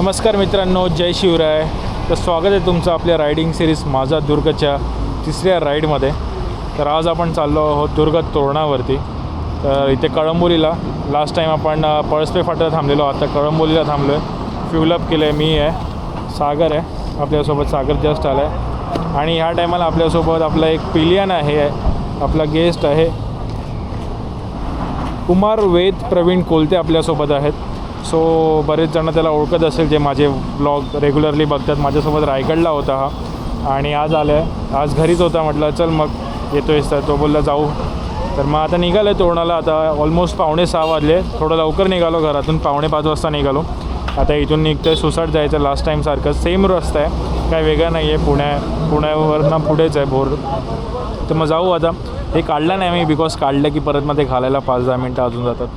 नमस्कार मित्रांनो, जय शिवराय. तर स्वागत आहे तुमचं आपल्या रायडिंग सिरीज माझा दुर्गच्या तिसऱ्या राईडमध्ये. तर आज आपण चाललो आहोत दुर्ग तोरणावरती. तर इथे कळंबोलीला लास्ट टाईम आपण पळसपे फाट्याला थांबलेलो, आता कळंबोलीला थांबलो आहे. फ्युलअप केलं आहे. मी आहे, सागर आहे आपल्यासोबत. सागर जस्ट आला आहे आणि ह्या टायमाला आपल्यासोबत आपला एक पिलियन आहे, आपला गेस्ट आहे कुमार वेद प्रवीण कोलते आपल्यासोबत आहेत. सो बरेच जण त्याला ओळखत असेल जे माझे ब्लॉग रेग्युलरली बघतात. माझ्यासोबत रायगडला होता हा आणि आज आला आहे. आज घरीच होता, म्हटलं चल मग येतो आहेस तर. तो बोलला जाऊ. तर मग आता निघालो आहे तोरणाला. आता ऑलमोस्ट 5:45 वाजले. थोडं लवकर निघालो घरातून, 4:45 वाजता निघालो. आता इथून निघतो आहे सुसाट जायचं. लास्ट टाईमसारखं सेम रस्ता आहे, काय वेगळा नाही आहे. पुण्यावरनं पुढेच आहे भोर. तर मग जाऊ आता. हे काढलं नाही मी, बिकॉज काढलं की परत मग ते घालायला 5-10 मिनटं अजून जातात.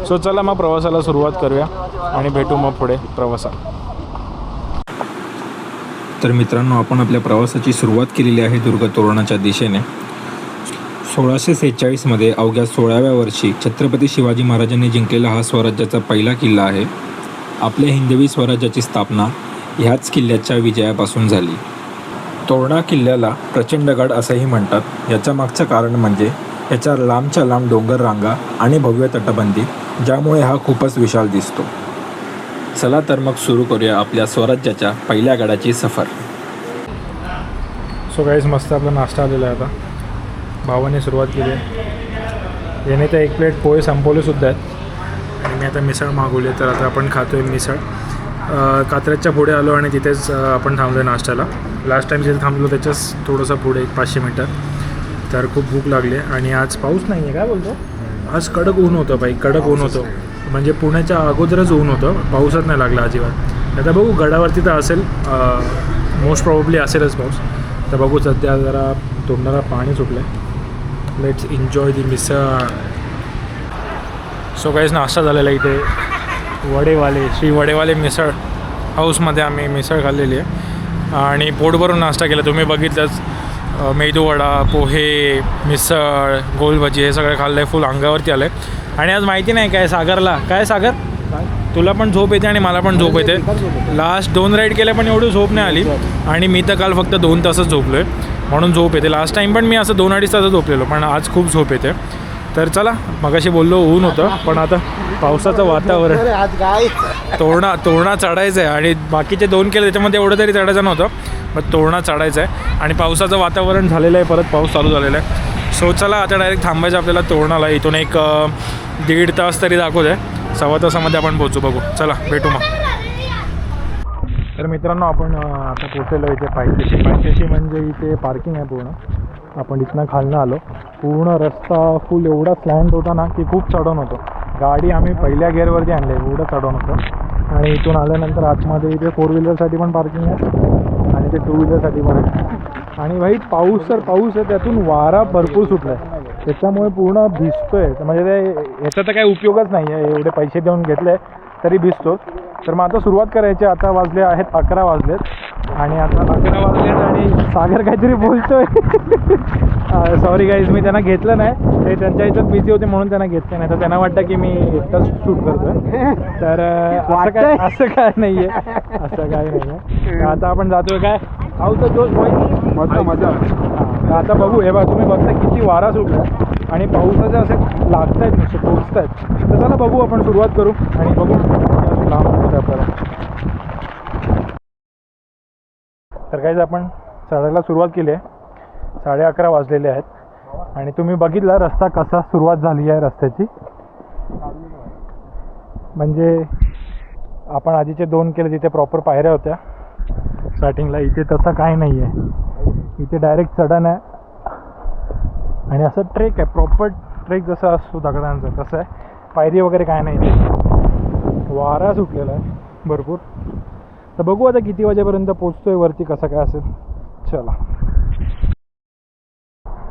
सो चला मग प्रवासाला सुरुवात करूया आणि भेटू मग पुढे प्रवासात. तर मित्रांनो, आपण आपल्या प्रवासाची सुरुवात केलेली आहे दुर्ग तोरणाच्या दिशेने. 1646मध्ये अवघ्या 16व्या वर्षी छत्रपती शिवाजी महाराजांनी जिंकलेला हा स्वराज्याचा पहिला किल्ला आहे. आपल्या हिंदवी स्वराज्याची स्थापना ह्याच किल्ल्याच्या विजयापासून झाली. तोरणा किल्ल्याला प्रचंडगड असंही म्हणतात. याच्या मागचं कारण म्हणजे याच्या लांबच्या लांब डोंगर रांगा आणि भव्य तटबंदी, ज्यामुळे हा खूपच विशाल दिसतो. चला तर मग सुरू करूया आपल्या स्वराज्याच्या पहिल्या गडाची सफर. सो गाईज, मस्त आपला नाश्ता आलेला आहे. आता भावाने सुरुवात केली आहे. याने तर 1 प्लेट पोहे संपवलेसुद्धा आहेत आणि मी आता मिसळ मागवली आहे. तर आता आपण खातो आहे मिसळ. कात्रजच्या पुढे आलो आणि तिथेच आपण थांबलो आहे नाश्त्याला. लास्ट टाईम जिथे थांबलो त्याच्याच थोडंसं पुढे 500 मीटर. तर खूप भूक लागली आहे आणि आज पाऊस नाही आहे. काय बोलतो? आज कडक ऊन होतं बाई, कडक ऊन होतं. म्हणजे पुण्याच्या अगोदरच ऊन होतं, पाऊसच नाही लागला अजिबात. आता बघू, गडावरती तर असेल, मोस्ट प्रॉब्ली असेलच पाऊस. तर बघू, सध्या जरा तोंडाला पाणी सुटलं आहे. Let's enjoy the misal. So काहीच नाश्ता झालेला इथे वडेवाले, श्री वडेवाले मिसळ हाऊसमध्ये आम्ही मिसळ खाल्लेली आहे आणि पोट भरून नाश्ता केला. तुम्ही बघितलंच, मेदूवडा, पोहे, मिसळ, गोलभजी हे सगळं खाल्लं आहे. फुल अंगावरती आलं आहे. आणि आज माहिती नाही काय सागरला, काय सागर तुला पण झोप येते आणि मला पण झोप येते. लास्ट 2 राईड केल्या पण एवढी झोप नाही आली आणि मी तर काल फक्त 2 तासच झोपलो आहे, म्हणून झोप येते. लास्ट टाईम पण मी असं 2-2.5 तास झोपलेलो, पण आज खूप झोप येते. तर चला, मगाशी बोललो ऊन होतं, पण आता पावसाचं वातावरण. तोरणा चढायचं आहे आणि बाकीचे 2 केले त्याच्यामध्ये एवढं तरी चढायचं नव्हतं, मग तोरणा चढायचं आहे आणि पावसाचं वातावरण झालेलं आहे. परत पाऊस चालू झालेला आहे. सो चला, आता डायरेक्ट थांबायचं आपल्याला तोरणाला. इथून एक 1.5 तास तरी दाखवत आहे. 1.25 तासामध्ये आपण पोहोचू. बघू, चला भेटू मग. तर मित्रांनो, आपण आता पोचलेलो इथे पायथ्याशी म्हणजे इथे पार्किंग आहे पूर्ण. आपण इथनं खालनं आलो. पूर्ण रस्ता फुल एवढा स्लँट होता ना की खूप चढवून होतं. गाडी आम्ही पहिल्या गिअरवरती आणली, एवढं चढवून होतं. आणि इथून आल्यानंतर आतमध्ये इथे 4 व्हीलरसाठी पण पार्किंग आहे आणि ते 2 व्हीलरसाठी पण आहे. आणि भाई पाऊस तर पाऊस आहे, त्यातून वारा भरपूर सुटला आहे, त्याच्यामुळे पूर्ण भिजतो आहे. म्हणजे ते याचा तर काही उपयोगच नाही आहे, एवढे पैसे देऊन घेतले तरी भिजतोच. तर मग आता सुरुवात करायची. आता वाजले आहेत 11 वाजलेत आणि आता 11 वाजलेत आणि सागर काहीतरी बोलतोय. सॉरी गाईज, मी त्यांना घेतलं नाही. ते त्यांच्या ह्याच्यात बिझी होते म्हणून त्यांना घेतलं नाही. तर त्यांना वाटतं की मी एकटाच शूट करतोय. तर असं काय नाही आहे, असं काय नाही आहे. आता आपण जातोय. काय आऊचं जोश बॉईज, मजा. आता बघू. हे बघा, तुम्ही बघता किती वारा सुटला आणि पावसाचे असे लागत आहेत, नुसते पोचत आहेत. तर चला बघू, आपण सुरुवात करू आणि बघू लांब आपल्याला. तर काहीच आपण चढायला सुरुवात केली आहे. 11:30 वाजलेले आहेत आणि तुम्ही बघितला रस्ता कसा सुरुवात झाली आहे रस्त्याची. म्हणजे आपण आधीचे 2 केले तिथे प्रॉपर पायऱ्या होत्या स्टार्टिंगला. इथे तसं काही नाही आहे, इथे डायरेक्ट चढण आहे आणि असं ट्रेक आहे, प्रॉपर ट्रेक जसा असतो दगडांचा तसं आहे. पायरी वगैरे काय नाही. वारा सुटलेला आहे भरपूर. तर बघू आता किती वाजेपर्यंत पोचतोय वरती, कसं काय असेल. चला.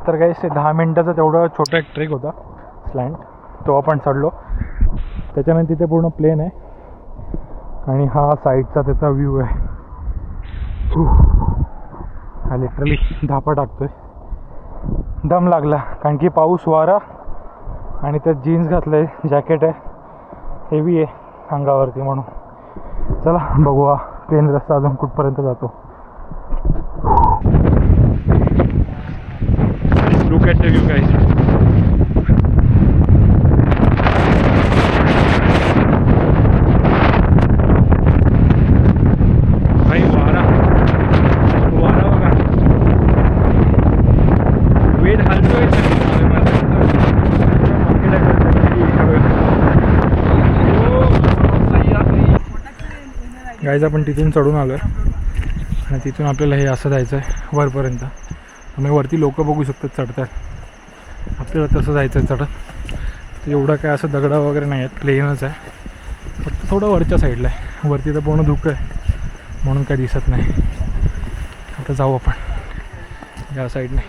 तर काही 10 मिनटाचा तेवढा छोटा एक ट्रेक होता स्लँट, तो आपण चढलो. त्याच्यानंतर तिथे पूर्ण प्लेन आहे आणि हा साईडचा त्याचा व्ह्यू आहे. हा लिटरली धापा टाकतोय, दम लागला कारण की पाऊस, वारा आणि त्यात जीन्स घातलं आहे, जॅकेट आहे, हेवी आहे अंगावरती म्हणून. चला बघूया प्लेन रस्ता अजून कुठपर्यंत जातो. Look at the view guys. भाई वारा वारा बघा, वेट हलतोय. गाईज आपण तिथून चढून आलो आहे आणि तिथून आपल्याला हे असं जायचं आहे वरपर्यंत. तुम्ही वरती लोक बघू शकतात चढतात, आपल्याला तसं जायचं आहे चढत. तर एवढं काय असं दगडा वगैरे नाही आहेत, प्लेनच आहे. फक्त थोडं वरच्या साईडला आहे, वरती तर पूर्ण धुकं आहे म्हणून काही दिसत नाही. आता जाऊ आपण या साईडने.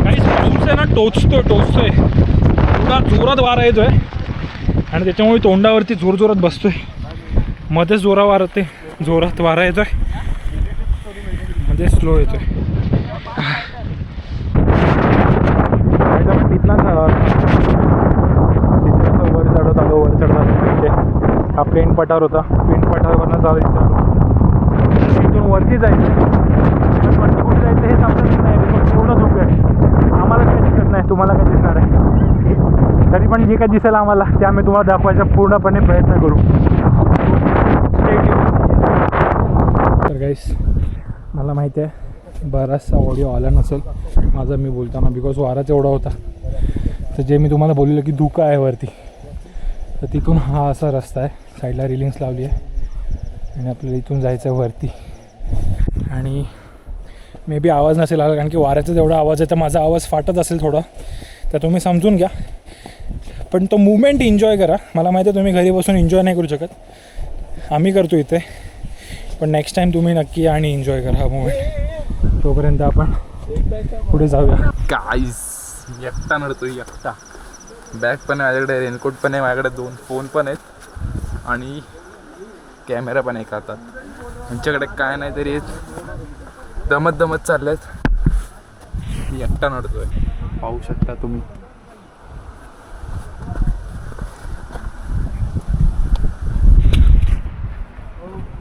काहीच पाऊस आहे ना, टोचतोय एवढा जोरात वारा येतोय आणि त्याच्यामुळे तोंडावरती जोरात बसतोय. मध्येच जोरात वारा येतोय, मध्ये स्लो येतोय. तिथला तिथे असं वर चढत आलो तिथे हा प्लेन पठार होता. प्लेन पठारावरनं चालू तिथून वरती जायचं. पण वरती कुठे जायचं हे समजत नाही, पूर्ण धुकं आहे. आम्हाला काही दिसत नाही, तुम्हाला काय दिसणार आहे. तरी पण जे काय दिसेल आम्हाला ते आम्ही तुम्हाला दाखवायचा पूर्णपणे प्रयत्न करू. तर गाईस मला माहिती आहे बराचसा ऑडिओ आला नसेल माझा मी बोलताना, बिकॉज वाराच एवढा होता. तर जे मी तुम्हाला बोललेलं की धुकं आहे वरती, तर तिथून हा असा रस्ता आहे, साईडला रिलिंग्स लावली आहे आणि आपल्याला इथून जायचं आहे वरती. आणि मे बी आवाज नसेल आला कारण की वाऱ्याचा जेवढा आवाज आहे तर माझा आवाज फाटत असेल थोडा, तर तुम्ही समजून घ्या. पण तो मुवमेंट एन्जॉय करा. मला माहिती आहे तुम्ही घरी बसून एन्जॉय नाही करू शकत, आम्ही करतो इथे. पण नेक्स्ट टाईम तुम्ही नक्की या आणि एन्जॉय करा हा मुवमेंट. तोपर्यंत आपण पुढे जाऊया. गाईस एकटा नडतोय एकटा. बॅग पण आहे माझ्याकडे, रेनकोट पण आहे माझ्याकडे, 2 फोन पण आहेत आणि कॅमेरा पण आहे एका हातात. त्यांच्याकडे काय नाही तरी दमत चालल्यात. एकटा नडतोय, पाहू शकता तुम्ही.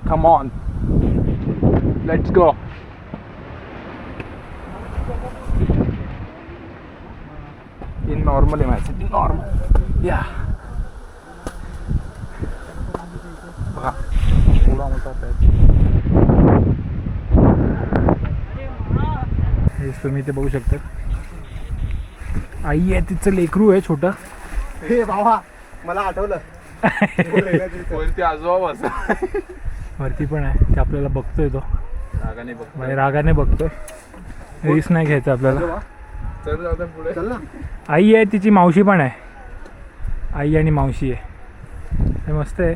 Come on, let's go. In normal आहे माझं, in normal. Yeah. बघा एवढा मोठा पॅच. हेच तुम्ही इथे बघू शकता. आई आहे, तिचं लेकरू आहे छोटा. हे बाबा मला आठवलं वरती आजोबा असं वरती पण आहे, ते आपल्याला बघतोय. तो रागाने बघ, रागाने बघतोय. रिस्क नाही घ्यायचं आपल्याला. चल जाऊ पुढे. चल ना. आई आहे, तिची मावशी पण आहे. आई आणि मावशी आहे, हे मस्त आहे.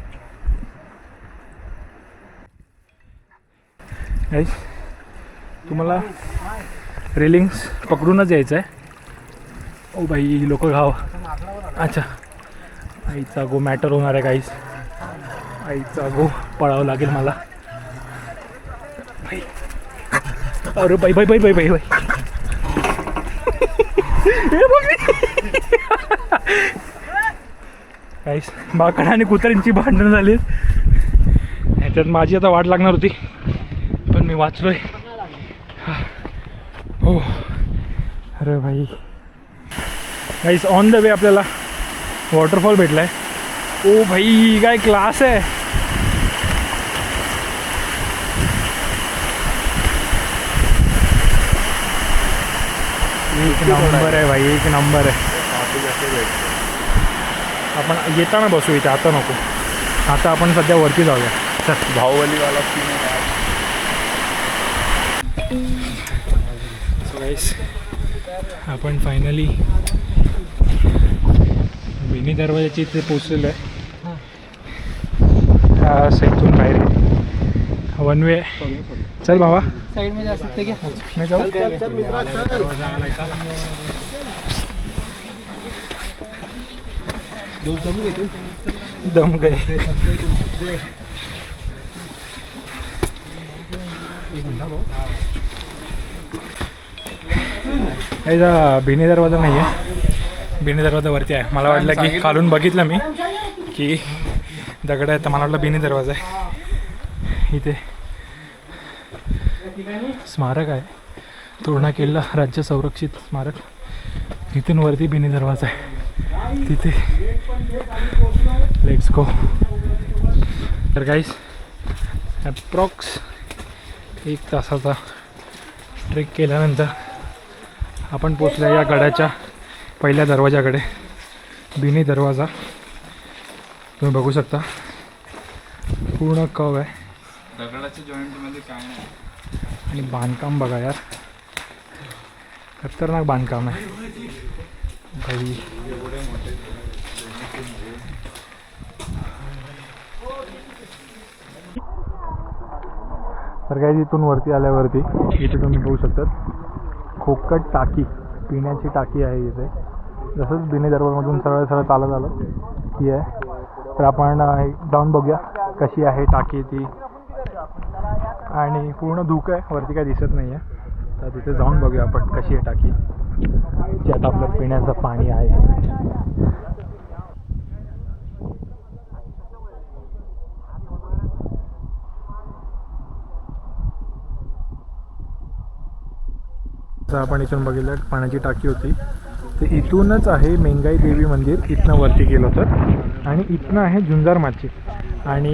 गाईस तुम्हाला रेलिंग्स पकडूनच यायचं आहे. ओ बाई लोक घाव. अच्छा आईचा गो मॅटर होणार आहे गाईस. आईचा गो पळावं लागेल मला. अरे बाई बाई बाई बाई बाई बाई. गाईस माकड आणि कुत्र्यांची भांडणं झाली. ह्याच्यात माझी आता वाट लागणार होती पण मी वाचलोय. हो अरे भाई. गाईस ऑन द वे आपल्याला वॉटरफॉल भेटला आहे. ओ भाई काय क्लास आहे. एक नंबर आहे भाई, एक नंबर आहे. आपण येताना बसू इथे, आता नको. आता आपण सध्या वरती जाऊया. चल भाऊवालीवाला सीन आहे. सो गाईस आपण फायनली बेनी दरवाजाची इथे पोचलेलो आहे. हा साईडून बाहेर वन वे. चल भावा साइड में जा सकते क्या? मैं जाऊँ. दम गए. याचा बेनी दरवाजा नाही आहे, बेनी दरवाजा वरती आहे. मला वाटलं की खालून बघितलं मी की दगड आहे. तर मला वाटलं बिनी दरवाजा आहे. इथे स्मारक आहे, तोरणा किल्ला राज्य संरक्षित स्मारक. इथून वरती बिनी दरवाजा आहे तिथे. Let's go. तर गाईस ॲप्रॉक्स 1 तासाचा ट्रेक केल्यानंतर आपण पोचलो या गडाच्या पहिल्या दरवाजाकडे. बिनी दरवाजा तुम्ही बघू शकता, पूर्ण कव आहे. दगडाच्या जॉईंटमध्ये काय नाही. आणि बांधकाम बघा यार, खतरनाक बांधकाम आहे भाई. तर काही इथून वरती आल्यावरती इथे तुम्ही बघू शकतात खोकट टाकी, पिण्याची टाकी आहे इथे. जसंच बिनी दरबारमधून सरळ सरळ चालत आलं की आहे. तर आपण जाऊन बघूया कशी आहे टाकी ती. आणि पूर्ण धुकं आहे, वरती काय दिसत नाही आहे. तर तिथे जाऊन बघूया आपण कशी आहे टाकी, जी आता आपलं पिण्याचं पाणी आहे. आपण इथून बघितलं पाण्याची टाकी होती. ते इथूनच आहे मेंगाई देवी मंदिर, इथनं वरती गेलो तर. आणि इथनं आहे झुंजार माची. आणि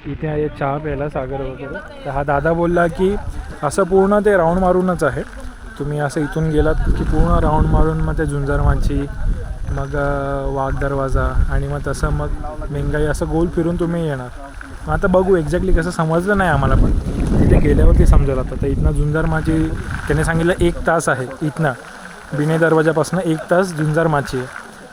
इथे आहे चहा प्यायला सागर वगैरे. तर हा दादा बोलला की असं पूर्ण ते राऊंड मारूनच आहे. तुम्ही असं इथून गेलात की पूर्ण राऊंड मारून मग ते झुंजार माची, मग वाघ दरवाजा आणि मग तसं मग मेंगाई असं गोल फिरून तुम्ही येणार. मग आता बघू एक्झॅक्टली कसं, समजलं नाही आम्हाला, पण तिथे गेल्यावरती समजेल. आता तर इथनं झुंजार माची त्याने सांगितलं 1 तास आहे इथनं बिने दरवाजापासून 1 तास झुंजार माची आहे.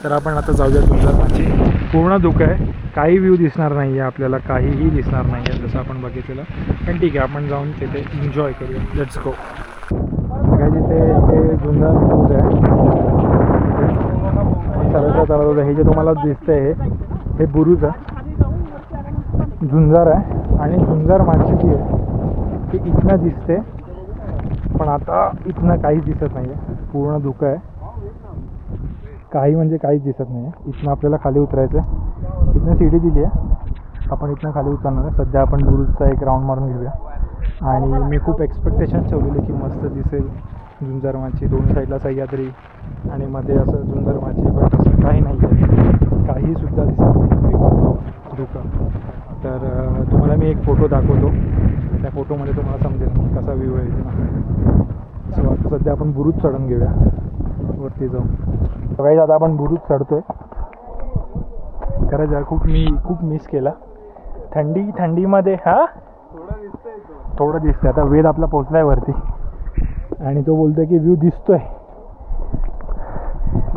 तर आपण आता जाऊया झुंजार माची. पूर्ण धुकं आहे, काही व्ह्यू दिसणार नाही आहे आपल्याला, काहीही दिसणार नाही आहे जसं आपण बघितलेलं. पण ठीक आहे, आपण जाऊन तिथे एन्जॉय करूया. Let's go. काय जिथे ते झुंजार बुरुज आहे, सरळ चालत होतं. हे जे तुम्हाला दिसतंय हे बुरुज आहे, झुंजार आहे. आणि झुंजार माची जी आहे ती इथनं दिसते, पण आता इथनं काहीच दिसत नाही आहे. पूर्ण धुकं आहे, काही म्हणजे काहीच दिसत नाही आहे. इथनं आपल्याला खाली उतरायचं आहे. इथनं सीडी दिली आहे, आपण इथनं खाली उतरणार आहे. सध्या आपण बुरुजचा एक राऊंड मारून घेऊया. आणि मी खूप एक्सपेक्टेशन ठेवलेले की मस्त दिसेल झुंजार माची, दोन साईडला सह्याद्री आणि मध्ये असं झुंजार माची. पण तसं काही नाही आहे, काहीसुद्धा दिसत नाही, धुकं. तर तुम्हाला मी एक फोटो दाखवतो, त्या फोटोमध्ये तुम्हाला समजेल कसा व्ह्यू आहे इथे. सो आता सध्या आपण बुरुज चढून घेऊया वरती जाऊन. काही आता आपण बुरुज चढतोय. खरंच यार खूप मिस केला. थंडीमध्ये थोडं दिसतंय. आता वेद आपला पोचलाय वरती आणि तो बोलतोय की व्ह्यू दिसतोय.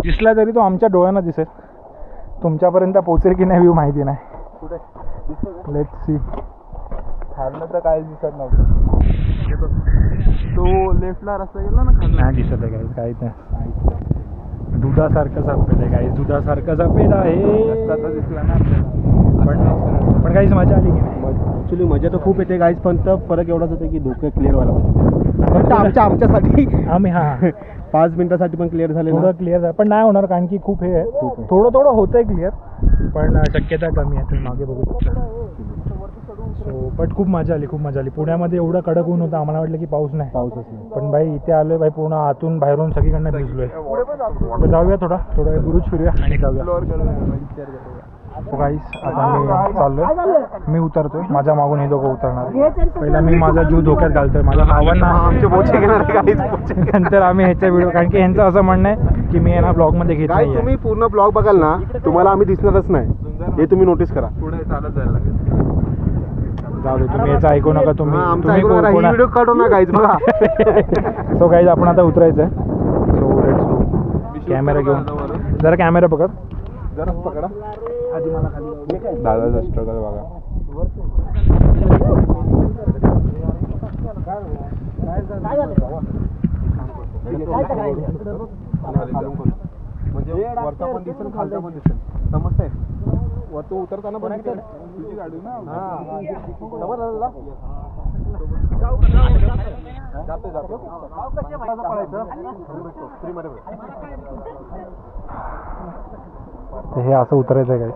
दिसला तरी तो आमच्या डोळ्यांना दिसेल, तुमच्यापर्यंत पोचेल की नाही व्ह्यू माहिती नाही. Let's see. खाल्लं तर काहीच दिसत नव्हतं. तो लेफ्टला रस्ता गेला ना, नाही दिसत आहे काहीच नाही. दुधासारखं सफेद आहे काही, दुधासारखं सफेद आहे. दिसला ना आपल्याला. पण काहीच मजा आली की नाही. ॲक्च्युली मजा तर खूप येते गाईज, पण फरक एवढाच होते की धोके क्लिअर व्हायला पाहिजे. आमच्यासाठी आम्ही 5 मिनिटासाठी पण क्लिअर झाले, थोडं क्लिअर झालं. पण नाही होणार कारण की खूप हे आहे. थोडं होतंय क्लिअर, पण शक्यता कमी आहे. तुम्ही मागे बघू शकता. सो बट खूप मजा आली. पुण्यामध्ये एवढं कडक ऊन होतं, आम्हाला वाटलं की पाऊसच नाही. पण बाई इथे आलोय बाई, पूर्ण आतून बाहेरून सगळीकडनं भिजलोय. तर जाऊया थोडं बुरुज फिरूया आणि जाऊया. तो गाईस आता मी चाललोय, मी उतरतोय. माझ्या मागून हे दोघं उतरणार. पहिला मी माझा जीव धोक्यात घालतोय, माझ्या भावांना नंतर आम्ही ह्याचा व्हिडिओ, कारण की ह्यांचं असं म्हणणं आहे की मी यांना ब्लॉगमध्ये घेत नाही. तुम्ही पूर्ण ब्लॉग बघाल ना, तुम्हाला आम्ही दिसणारच नाही, हे तुम्ही नोटीस करा. पुढे चालत जायला लागेल. जाऊ दे, तुम्ही याचं ऐकू नका. तुम्ही व्हिडिओ काढू ना गाईज बघा. सो गाईज आपण आता उतरायचं आहे. So let's go. कॅमेरा घेऊन जरा कॅमेरा पकड, जरा पकडा आधी मला खाली. दादाचा स्ट्रगल बघा. म्हणजे वरचा पण दिसेल, खालचा पण दिसेल. समजतंय? वरतून उतरताना पण दिसेल. तुझी गाडी ना. हे असं उतरायचं आहे काय.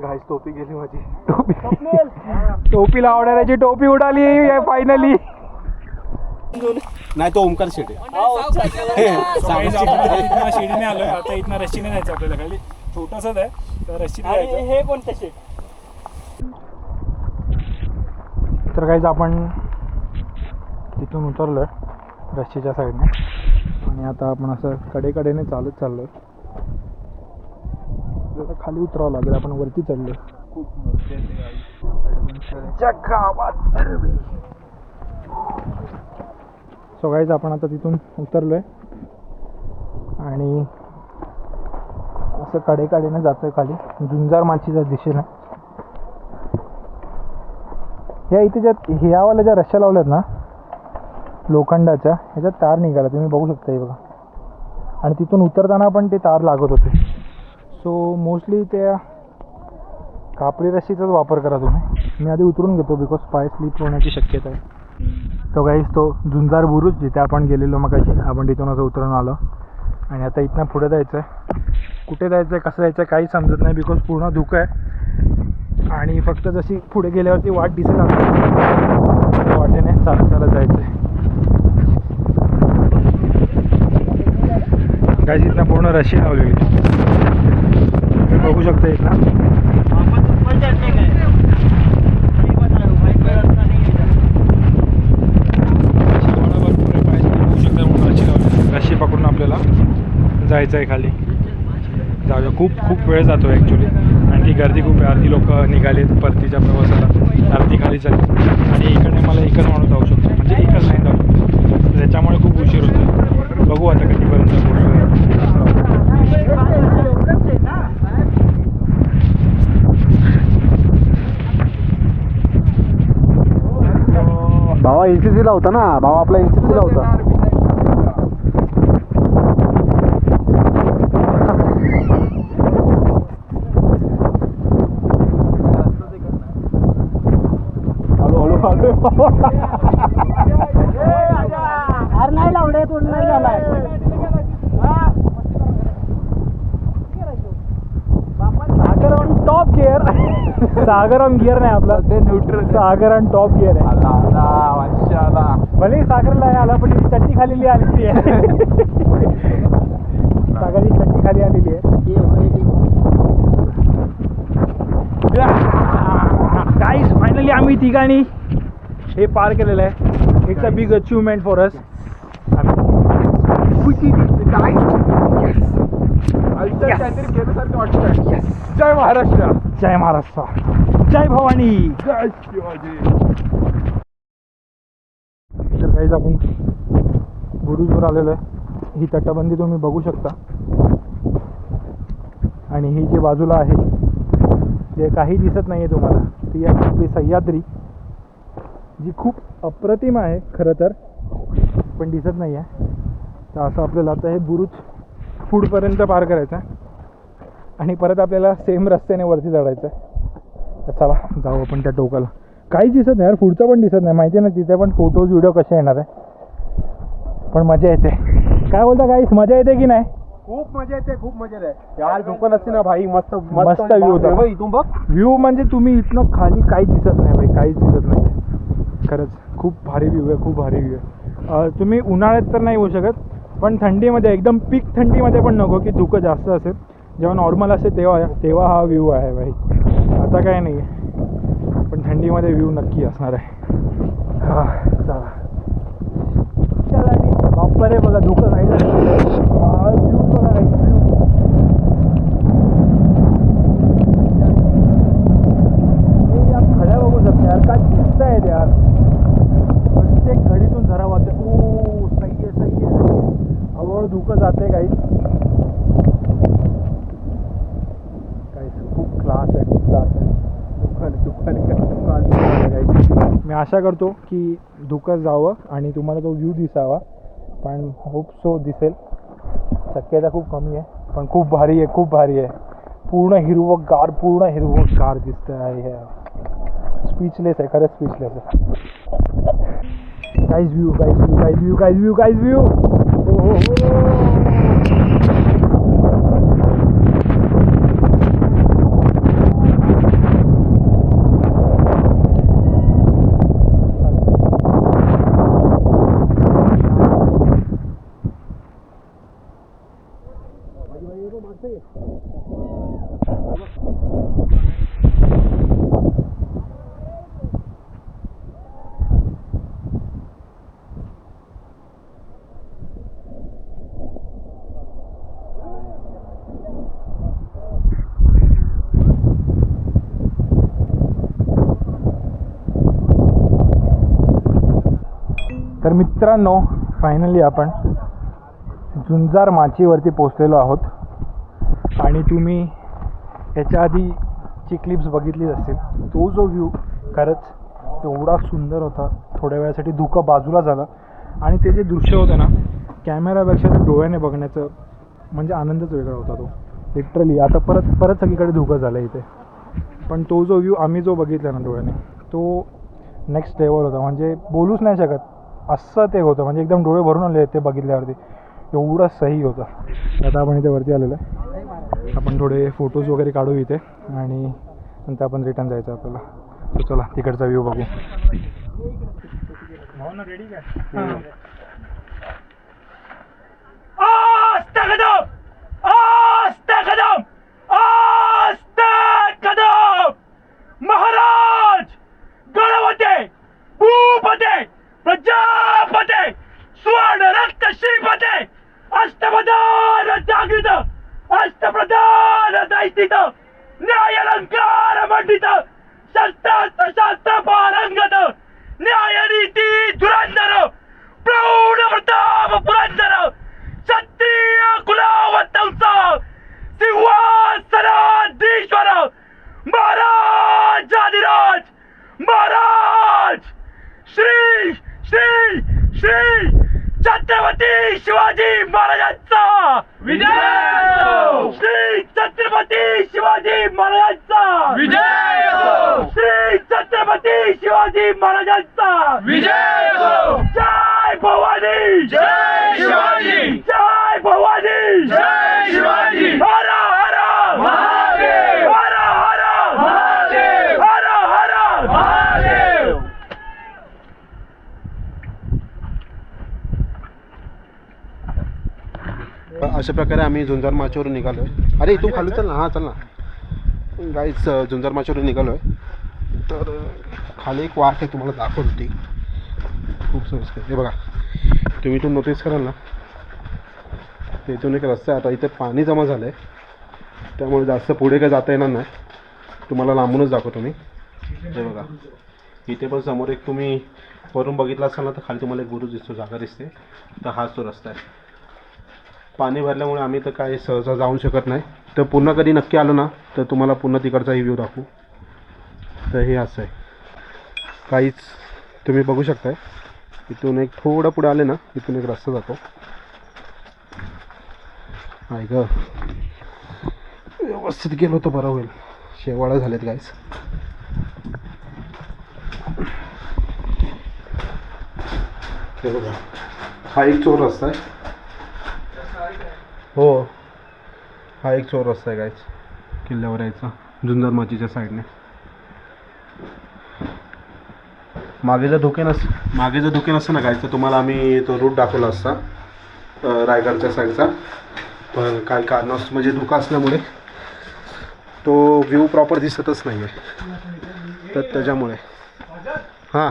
गाईस टोपी गेली माझी. टोपी लावणाऱ्याची टोपी उडाली फायनली. नाही तो ओमकार शेटे. शिडीने आलोय आता. इथनं रस्सीने जायचं आपल्याला. खाली छोटासाच आहे तर रस्सीने जायचं. हे कोणतं शेट? तर काहीच आपण तिथून उतरलोय रस्सीच्या साईडने आणि आता आपण असं कडेकडेने चालत चाललोय. खाली उतरावं लागेल. आपण वरती चढलोय. सो गाईज आपण आता तिथून उतरलोय आणि असं कडेकडेने जातोय खाली झुंजार माचीच्या दिशेने. या इथे ज्या ह्यावाल्या ज्या रश्श्या लावल्यात ना लोखंडाच्या, ह्याच्यात तार निघाला तुम्ही बघू शकता. हे बघा. आणि तिथून उतरताना पण ते तार लागत होते. सो मोस्टली त्या कापडी रस्सीचाच वापर करा तुम्ही. मी आधी उतरून घेतो बिकॉज पाय स्लिप होण्याची शक्यता आहे. तो गाईस तो झुंजार बुरुज जिथे आपण गेलेलो मगाशी, आपण तिथून असं उतरून आलो आणि आता इथनं पुढे जायचं आहे. कुठे जायचं आहे कसं जायचं आहे काही समजत नाही बिकॉज पूर्ण धुकं आहे आणि फक्त जशी पुढे गेल्यावरती वाट दिसेल आपल्याला वाटेने चालत चालत जायचं आहे. गाईस इथनं पूर्ण रशी लावलेली तुम्ही बघू शकता. इथनं रशी पकडून आपल्याला जायचं आहे खाली. जाऊया. खूप वेळ जातो आहे ॲक्च्युली. आणखी गर्दी खूप आहे. अर्धी लोक निघालेत परतीच्या प्रवासाला, अर्धी खाली चालली आणि इकडे मला एकच माणूस जाऊ शकतो. म्हणजे एकच नाही जाऊ शकतो. त्याच्यामुळे खूप उशीर होतो. बघू आता कधीपर्यंत पोहोचतो. भावा NCC ला होता ना. भावा आपला NCC ला होता. अरे नाही लावले तू नाही झालाय. Sagar on top gear. Sagar on gear नाही आपला ते neutral. Sagar on top gear आहे. भले सागरला आला पण चट्टी खाली आलेली आहे. सागरची चट्टी खाली आलेली आहे. गाईस फायनली आम्ही तिघांनी हे पार केलेलं आहे. It's a big achievement for us. जय महाराष्ट्र. जय महाराष्ट्र. जय भवानी. जय शिवाजी. तर काहीच आपण बुरुजवर आलेलो आहे. ही तटबंदी तुम्ही बघू शकता आणि ही जी बाजूला आहे जे काही दिसत नाही आहे तुम्हाला ती आहे आपली सह्याद्री, जी खूप अप्रतिम आहे खरं तर पण दिसत नाही आहे. तर असं आपल्याला आता हे बुरुज पुढपर्यंत पार करायचं आहे आणि परत आपल्याला सेम रस्त्याने वरती चढायचं आहे. तर चला जाऊ आपण त्या टोकाला. काहीच दिसत नाही यार. पुढचं पण दिसत नाही. माहिती आहे ना तिथे पण फोटोज व्हिडिओ कसे येणार आहे पण मजा येते. काय बोलता गाईस, मजा येते की नाही? खूप मजा येते. खूप मजा येते यार. दुकान असते ना भाई. मस्त मस्त व्ह्यू होता. इथून बघ व्ह्यू म्हणजे तुम्ही इथनं खाली काहीच दिसत नाही भाई. काहीच दिसत नाही खरंच. खूप भारी व्ह्यू आहे. खूप भारी व्ह्यू आहे. तुम्ही उन्हाळ्यात तर नाही होऊ शकत पण थंडीमध्ये एकदम पीक थंडीमध्ये पण नको की धुकं जास्त असेल. जेव्हा नॉर्मल असेल तेव्हा हा व्ह्यू आहे भाई. आता काय नाही आहे पण थंडीमध्ये व्ह्यू नक्की असणार आहे. हां चला. बाप्पा रे बघा धुकं साईडला व्ह्यू बघा व्ह्यू. खड्या बघू शकता यार. काय दिसत आहेत यार. प्रत्येक घडीतून झरा वाटते. ओ सही आहे सही आहे. हळूहळू धुकं जाते काही. खूप क्लास आहे. खूप क्लास आहे. मी आशा करतो की धुकं जावं आणि तुम्हाला तो व्ह्यू दिसावा पण होप सो दिसेल. शक्यता खूप कमी आहे पण खूप भारी आहे. खूप भारी आहे. पूर्ण हिरवंगार दिसतं आहे. स्पीचलेस आहे खरंच. स्पीचलेस आहे. Guys view. तर मित्रांनो, फायनली आपण झुंजार माचीवरती पोचलेलो आहोत. आणि तुम्ही याच्या आधीची क्लिप्स बघितलीच असतील. तो जो व्ह्यू खरंच एवढा सुंदर होता. थोड्या वेळासाठी धुकं बाजूला झालं आणि ते जे दृश्य होतं ना, कॅमेरापेक्षा ते डोळ्याने बघण्याचं म्हणजे आनंदच वेगळा होता तो. लिटरली आता परत सगळीकडे धुकं झालं इथे, पण तो जो व्ह्यू आम्ही जो बघितला ना डोळ्याने, तो नेक्स्ट लेवल होता. म्हणजे बोलूच नाही शकत असं ते होतं. म्हणजे एकदम डोळे भरून आले ते बघितल्यावरती, एवढं सही होतं. आता आपण इथे वरती आलेलो आहे. आपण थोडे फोटोज वगैरे काढू इथे आणि नंतर आपण रिटर्न जायचं आपल्याला. तर चला तिकडचा व्ह्यू बघू. रेडी काय? महाराज गणपते भूपते प्रजापते स्वर्ण रक्त श्रीपते अष्टप्रधान जागृत अष्टप्रधान दैतित न्यायालंकार मंडित शस्त्रास्त्र शास्त्र पारंगत न्यायनीती धुरंधर प्रौढ प्रताप पुरंदर क्षत्रिय कुलावतंस सिंहासनाधीश्वर महाराजाधिराज महाराज श्री श्री श्री छत्रपती शिवाजी महाराजांचा विजय असो. श्री छत्रपती शिवाजी महाराजांचा विजय असो. श्री छत्रपती शिवाजी महाराजांचा विजय असो. जय भवानी जय शिवाजी जय भवानी जय शिवाजी. हर हर महादेव हर हर महादेव हर हर महादेव. अशा प्रकारे आम्ही झुंजार माचीवरून निघालो आहे. अरे इथून खाली चल ना. हां चल ना गाईच. झुंजार माचीवरून निघालो आहे. तर खाली एक वाट आहे, तुम्हाला दाखवत होती खूप सोयीस्कर. हे बघा, तुम्ही इथून नोटीस कराल ना, तर इथून एक रस्ता आहे. आता इथे पाणी जमा झालं आहे, त्यामुळे जास्त पुढे काय जाता येणार नाही. तुम्हाला लांबूनच दाखवतो मी. हे बघा, इथे पण समोर एक तुम्ही वरून बघितला असाल ना, तर खाली तुम्हाला एक बुरुज दिसतो, जागा दिसते. तर हाच तो रस्ता आहे. पाणी भरल्यामुळे आम्ही तर काय सहसा जाऊ शकत नाही. तर पुन्हा कधी नक्की आलो ना, तर तुम्हाला पुन्हा तिकडचाही व्ह्यू दाखवू. तर हे असं आहे. काहीच तुम्ही बघू शकताय. इथून एक थोडं पुढे आले ना, इथून एक रस्ता जातो. आहे ग, व्यवस्थित गेलो तर बरं होईल. शेवाळं झालेत गाईस. हे बघा, हा एक चोर रस्ता आहे. हो, हा एक चोर रस्ता आहे गाईस किल्ल्यावर यायचा, झुंजार माचीच्या साईडने. मागे जर धोके नसतं ना गाईस, तर तुम्हाला आम्ही तो रूट दाखवला असता रायगडच्या साईडचा. पण काही कारणास्तव म्हणजे धोका असल्यामुळे तो व्ह्यू प्रॉपर दिसतच नाही आहे. तर त्याच्यामुळे हां.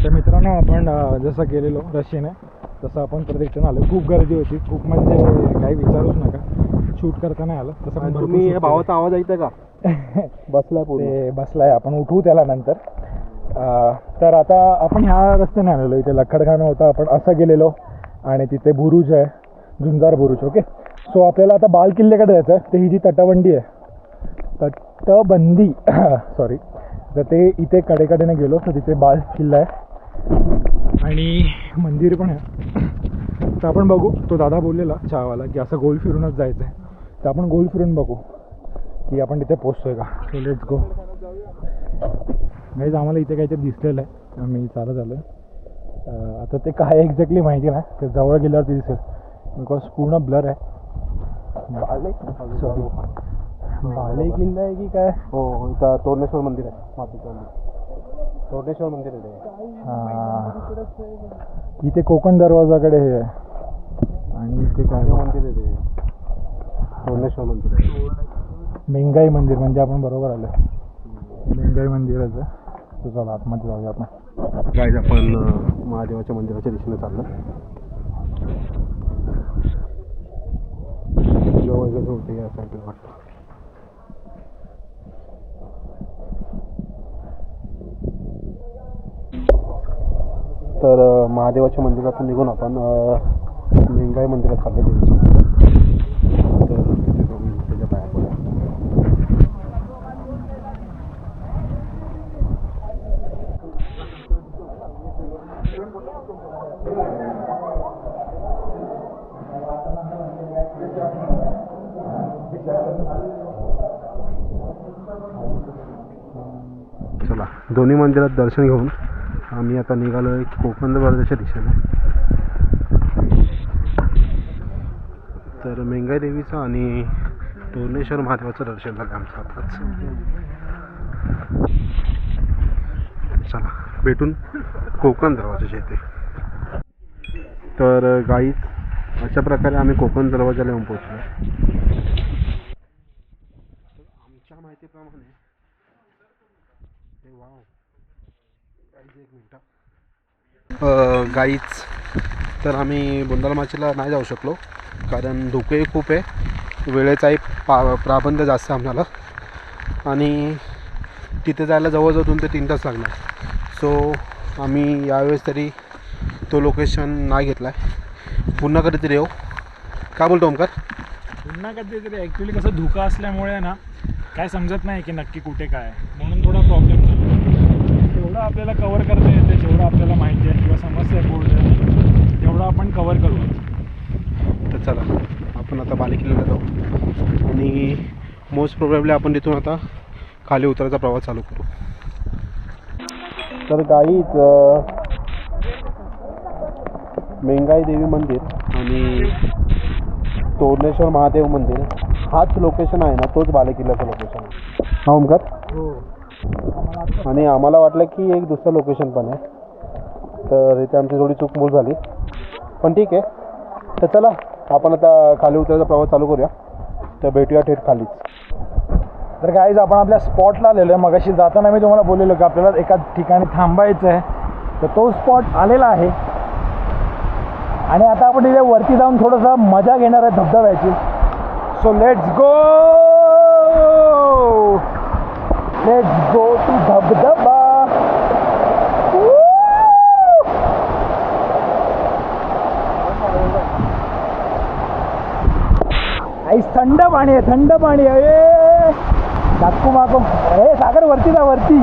तर मित्रांनो, आपण जसं गेलेलो रशीने, तसं आपण परत रिटर्न आलो. खूप गर्दी होती, खूप म्हणजे काही विचारूच नका. शूट करता नाही आलं तसं. पण तुम्ही भावाचा आवाज ऐकता का? बसलाय पुढे बसलाय. आपण उठवू त्याला नंतर. तर आता आपण ह्या रस्त्याने आलेलो. इथे लखडखाना होता, आपण असं गेलेलो आणि तिथे बुरुज आहे, झुंजार बुरुज. ओके, सो आपल्याला आता बाल किल्ल्याकडे जायचं आहे. तर ही जी तटबंदी आहे, तटबंदी सॉरी, तर ते इथे कडेकडेने गेलो तर तिथे बाल किल्ला आहे आणि मंदिर पण आहे. तर आपण बघू. तो दादा बोललेला चहावाला की असं गोल फिरूनच जायचं आहे. तर आपण गोल फिरून बघू की आपण तिथे पोचतोय का. So let's go. गाईज, आम्हाला इथे काहीतरी दिसलेलं आहे, आम्ही चालत आलो आहे. आता ते काय एक्झॅक्टली माहिती नाही, ते जवळ गेल्यावरती दिसेल बिकॉज पूर्ण ब्लर आहे. बाले किल्ला आहे की काय? हो, इथं तोरणेश्वर मंदिर आहे. मातीचं मंदिर, तोरणेश्वर मंदिर आहे. हां, इथे कोकण दरवाजाकडे हे आहे आणि इथे काय मंदिर आहे ते तोरणेश्वर मंदिर आहे. मेंगाई मंदिर. म्हणजे आपण बरोबर आलो, मेंगाई मंदिराचं. तर चला आतमध्ये जाऊया आपण. गाईज, आपण महादेवाच्या मंदिराच्या दिशेने चाललो. जवळ होते या साईडला वाटतं. तर महादेवाच्या मंदिरातून निघून आपण मेंगाई मंदिरात चालले देवीच्या. तर तिथे जाऊन त्याच्या पाया पडूया. चला, दोन्ही मंदिरात दर्शन घेऊन आम्ही आता निघालो आहे कोकण दरवाजाच्या दिशेने. तर मेंगाई देवीचं आणि तोरणेश्वर महादेवाचं दर्शन झालं आमचं आताच. चला, भेटून कोकण दरवाजाच्या इथे. तर गाईज अशा प्रकारे आम्ही कोकण दरवाजाला येऊन पोहोचलो. आमच्या माहितीप्रमाणे गाईच तर आम्ही बुंदालमाचीला नाही जाऊ शकलो कारण धुके खूप आहे, वेळेचाही प्राबंध जास्त आम्हाला आणि तिथे जायला जवळजवळ 2 ते 3 तास लागणार. सो आम्ही यावेळेस तरी तो लोकेशन नाही घेतला आहे. पुन्हा कधीतरी येऊ. का बोलतो ओमकार? पुन्हा कधीतरी ॲक्च्युली कसं धुका असल्यामुळे ना काय समजत नाही की नक्की कुठे काय आहे, म्हणून थोडा प्रॉब्लेम झाला. जेवढं आपल्याला कवर करता येते, जेवढं आपल्याला माहिती आहे किंवा समस्या पुढे तेवढं आपण कवर करू. तर चला, आपण आता बालेकिल्ल्याला जाऊ आणि मोस्ट प्रोबेबली आपण तिथून आता खाली उतरायचा प्रवास चालू करू. तर गाईच मेंगाई देवी मंदिर आणि तोरणेश्वर महादेव मंदिर हाच लोकेशन आहे ना, तोच बालेकिल्ल्याचं लोकेशन आहे. हा ओमकार? हो. आणि आम्हाला वाटलं की एक दुसरं लोकेशन पण आहे, तर इथे आमची थोडी चूक मूल झाली, पण ठीक आहे. तर चला, आपण आता खाली उतरायचा प्रवास चालू करूया. तर भेटूया थेट खालीच. तर गाईज आपण आपल्या स्पॉटला आलेलो आहे. मगाशी जाताना मी तुम्हाला बोललेलो की आपल्याला एका ठिकाणी थांबायचं आहे, तर तो स्पॉट आलेला आहे आणि आता आपण इथे वरती जाऊन थोडंसं मजा घेणार आहे धबधब्याची. सो लेट्स गो टू धबधबा. थंड पाणी आहे, थंड पाणी आहे. दाखवू मागो. हे सागर वरती जा, वरती.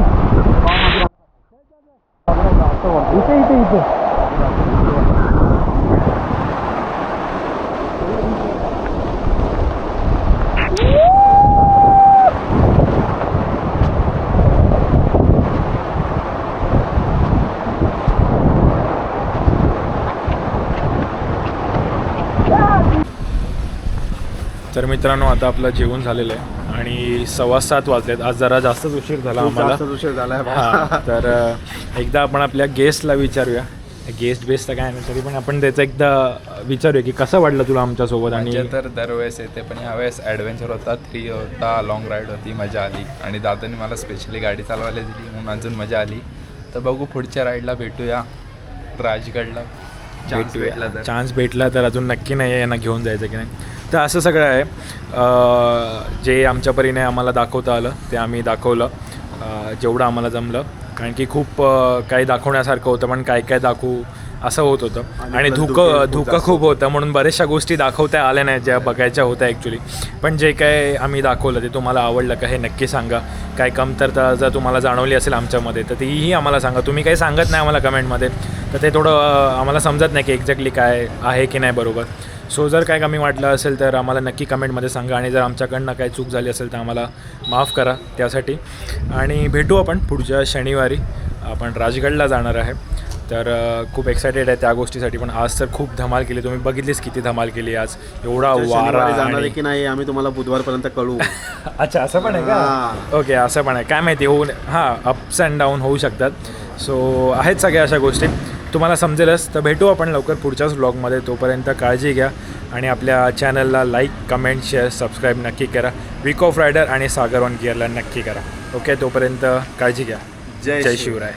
इथे इथे इथे तर मित्रांनो, आता आपलं जेवण झालेलं आहे आणि 7:15 वाजलेत. आज जरा जास्तच उशीर झाला आम्हाला. उशीर झाला आहे. हां, तर एकदा आपण आपल्या गेस्टला विचारूया. बेस्ट तर काय नाही, तरी पण आपण त्याचं एकदा विचारूया की कसं वाटलं तुला आमच्यासोबत. आणि तर दरवेळेस येते, पण यावेळेस ॲडव्हेंचर होता, 3 होता, लॉंग राईड होती, मजा आली आणि दादाने मला स्पेशली गाडी चालवायला दिली म्हणून अजून मजा आली. तर बघू, पुढच्या राईडला भेटूया राजगडला. चान्स भेटला तर अजून नक्की नाही आहे यांना घेऊन जायचं की नाही. तर असं सगळं आहे. जे आमच्या परीने आम्हाला दाखवता आलं ते आम्ही दाखवलं, जेवढं आम्हाला जमलं. कारण की खूप काही दाखवण्यासारखं होतं, पण काय काय दाखवू असं होत होतं आणि धुकं खूप होतं, म्हणून बऱ्याचशा गोष्टी दाखवता आल्या नाही ज्या बघायच्या होत्या ॲक्च्युली. पण जे काय आम्ही दाखवलं ते तुम्हाला आवडलं का हे नक्की सांगा. काय कमतरता जर तुम्हाला जाणवली असेल आमच्यामध्ये तर तीही आम्हाला सांगा. तुम्ही काही सांगत नाही आम्हाला कमेंटमध्ये, तर ते थोडं आम्हाला समजत नाही की एक्झॅक्टली काय आहे की नाही बरोबर. सो जर काय कमी वाटलं असेल तर आम्हाला नक्की कमेंटमध्ये सांगा आणि जर आमच्याकडनं काही चूक झाली असेल तर आम्हाला माफ करा त्यासाठी. आणि भेटू आपण पुढच्या शनिवारी. आपण राजगडला जाणार आहे, तर खूप एक्सायटेड आहे त्या गोष्टीसाठी. पण आज तर खूप धमाल केली, तुम्ही बघितलीच किती धमाल केली आज. एवढा वारा जाणार आहे की नाही आम्ही तुम्हाला बुधवारपर्यंत कळवू. अच्छा, असं पण आहे का? ओके, असं पण आहे काय माहिती. होऊन अप्स अँड डाऊन होऊ शकतात. सो आहेत सगळ्या अशा गोष्टी, तुम्हाला समजेलच. तर भेटू आपण लवकर पुढच्याच व्लॉगमध्ये. तोपर्यंत काळजी घ्या आणि आपल्या चॅनलला लाईक, कमेंट, शेअर, सबस्क्राईब नक्की करा. वीक ऑफ रायडर आणि सागर ऑन गिअरला नक्की करा. ओके, तोपर्यंत काळजी घ्या. जय शिवराय.